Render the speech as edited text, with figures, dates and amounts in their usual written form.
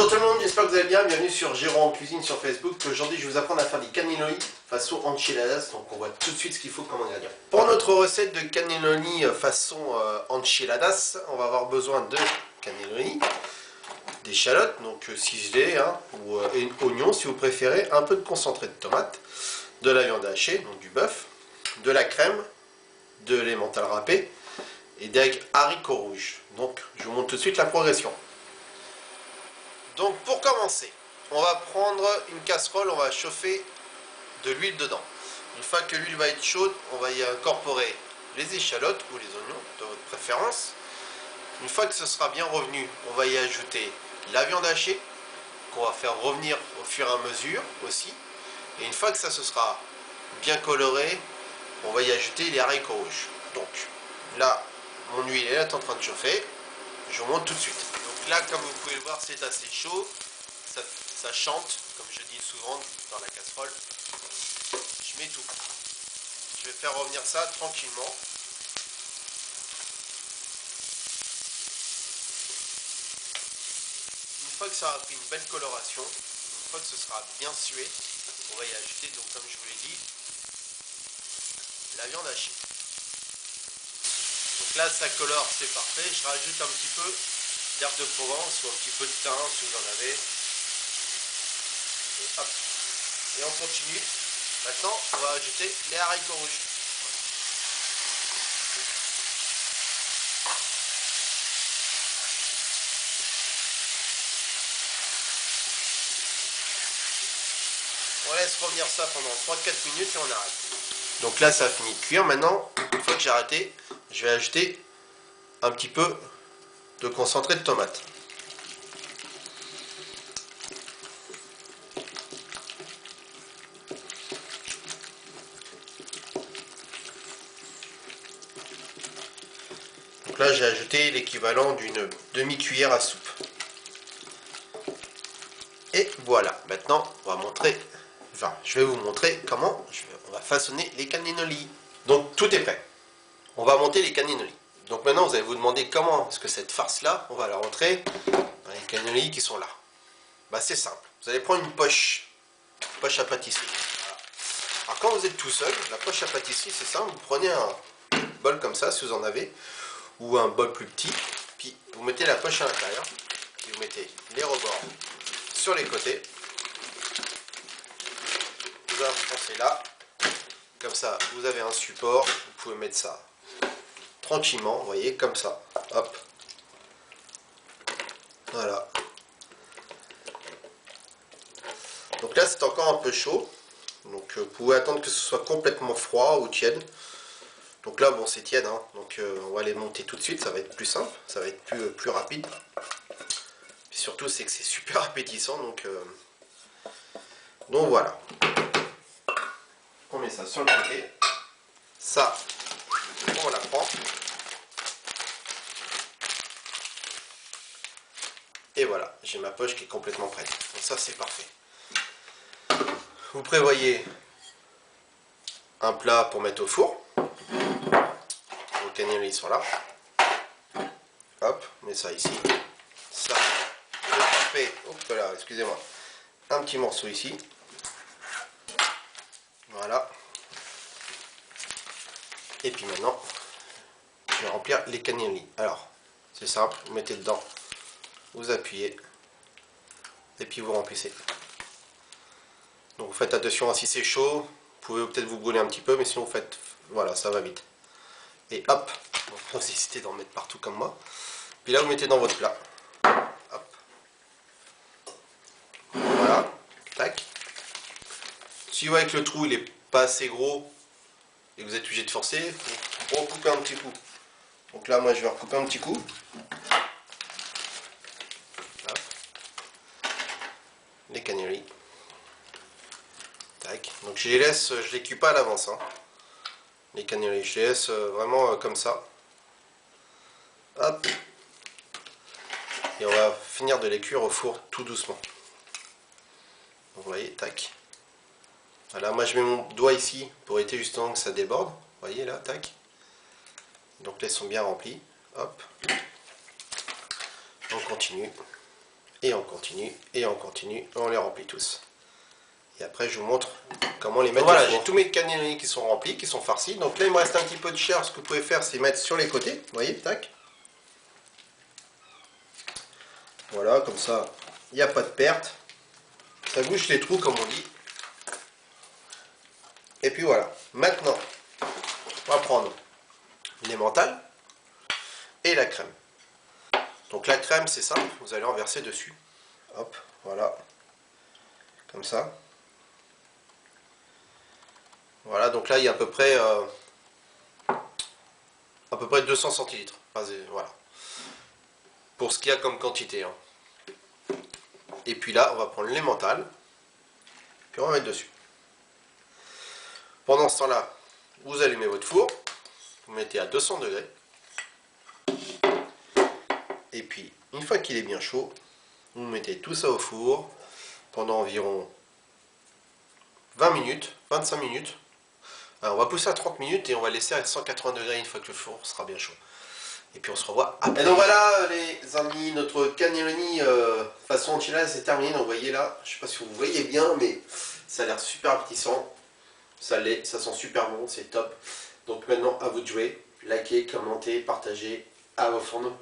Bonjour tout le monde, j'espère que vous allez bien, bienvenue sur Jérôme Cuisine sur Facebook. Aujourd'hui je vais vous apprendre à faire des cannelloni façon enchiladas, donc on voit tout de suite ce qu'il faut comme ingrédient. Pour notre recette de cannelloni façon enchiladas, on va avoir besoin de cannelloni, d'échalotes, donc ciselées, ou oignons si vous préférez, un peu de concentré de tomate, de la viande hachée, donc du bœuf, de la crème, de l'emmental râpé et des haricots rouges. Donc je vous montre tout de suite la progression. Donc pour commencer, on va prendre une casserole, on va chauffer de l'huile dedans. Une fois que l'huile va être chaude, on va y incorporer les échalotes ou les oignons de votre préférence. Une fois que ce sera bien revenu, on va y ajouter la viande hachée qu'on va faire revenir au fur et à mesure aussi. Et une fois que ça se sera bien coloré, on va y ajouter les haricots rouges. Donc là, mon huile est en train de chauffer. Je vous montre tout de suite. Donc là, comme vous pouvez le voir, c'est assez chaud. Ça chante, comme je dis souvent dans la casserole. Je mets tout. Je vais faire revenir ça tranquillement. Une fois que ça aura pris une belle coloration, une fois que ce sera bien sué, on va y ajouter, donc comme je vous l'ai dit, la viande hachée. Donc là, ça colore, c'est parfait. Je rajoute un petit peu d'herbe de Provence ou un petit peu de thym si vous en avez. Et hop. Et on continue. Maintenant, on va ajouter les haricots rouges. On laisse revenir ça pendant 3-4 minutes et on arrête. Donc là, ça a fini de cuire. Maintenant, une fois que j'ai arrêté, je vais ajouter un petit peu de concentré de tomate. Donc là, j'ai ajouté l'équivalent d'une demi-cuillère à soupe. Et voilà, maintenant, je vais vous montrer comment on va façonner les cannelloni. Donc tout est prêt. On va monter les cannelloni. Donc maintenant, vous allez vous demander comment est-ce que cette farce-là, on va la rentrer dans les cannelloni qui sont là. Bah c'est simple. Vous allez prendre une poche à pâtisserie. Voilà. Alors quand vous êtes tout seul, la poche à pâtisserie, c'est simple. Vous prenez un bol comme ça, si vous en avez, ou un bol plus petit, puis vous mettez la poche à l'intérieur, puis vous mettez les rebords sur les côtés. Vous enfoncez là, comme ça, vous avez un support. Vous pouvez mettre ça tranquillement, vous voyez, comme ça, hop, voilà. Donc là c'est encore un peu chaud, donc vous pouvez attendre que ce soit complètement froid ou tiède. Donc là bon c'est tiède, donc on va les monter tout de suite, ça va être plus simple, ça va être plus rapide. Et surtout c'est que c'est super appétissant, donc voilà. On met ça sur le côté, ça on la prend. Et voilà, j'ai ma poche qui est complètement prête. Donc ça c'est parfait. Vous prévoyez un plat pour mettre au four. Vos cannelloni sont là. Hop, on met ça ici. Ça, je fais, hop là, excusez-moi, un petit morceau ici. Voilà. Et puis maintenant, je vais remplir les cannelloni. Alors, c'est simple, vous mettez dedans, vous appuyez, et puis vous remplissez. Donc vous faites attention, si c'est chaud, vous pouvez peut-être vous brûler un petit peu, mais sinon vous faites, voilà, ça va vite. Et hop, vous hésitez d'en mettre partout comme moi. Puis là vous mettez dans votre plat. Hop. Voilà, tac. Si vous voyez que le trou il est pas assez gros et que vous êtes obligé de forcer, vous recoupez un petit coup. Donc là moi je vais recouper un petit coup. Hop. Les cannelloni. Tac. Donc je les cuis pas à l'avance. Les cannelloni, je les laisse vraiment comme ça. Hop. Et on va finir de les cuire au four tout doucement. Vous voyez, tac. Voilà, moi je mets mon doigt ici pour éviter justement que ça déborde. Vous voyez là, tac. Donc là ils sont bien remplis. Hop. On continue. et on continue, on les remplit tous. Et après je vous montre comment les mettre. Voilà, j'ai tous mes cannelloni qui sont remplis, qui sont farcis. Donc là il me reste un petit peu de chair. Ce que vous pouvez faire, c'est mettre sur les côtés. Vous voyez, tac. Voilà, comme ça, il n'y a pas de perte. Ça bouche les trous, comme on dit. Et puis voilà. Maintenant, on va prendre l'emmental et la crème. Donc la crème, c'est simple. Vous allez en verser dessus. Hop, voilà. Comme ça. Voilà, donc là, il y a à peu près 200 centilitres. Enfin, voilà. Pour ce qu'il y a comme quantité. Hein. Et puis là, on va prendre l'emmental. Puis on va mettre dessus. Pendant ce temps-là, vous allumez votre four. Vous mettez à 200 degrés. Et puis, une fois qu'il est bien chaud, vous mettez tout ça au four pendant environ 20 minutes, 25 minutes. Alors, on va pousser à 30 minutes et on va laisser à 180 degrés une fois que le four sera bien chaud. Et puis on se revoit après. Et donc voilà les amis, notre cannelloni façon enchilada c'est terminé. Donc vous voyez là, je sais pas si vous voyez bien, mais ça a l'air super appétissant. Ça l'est, ça sent super bon, c'est top. Donc maintenant à vous de jouer. Likez, commentez, partagez à vos fourneaux.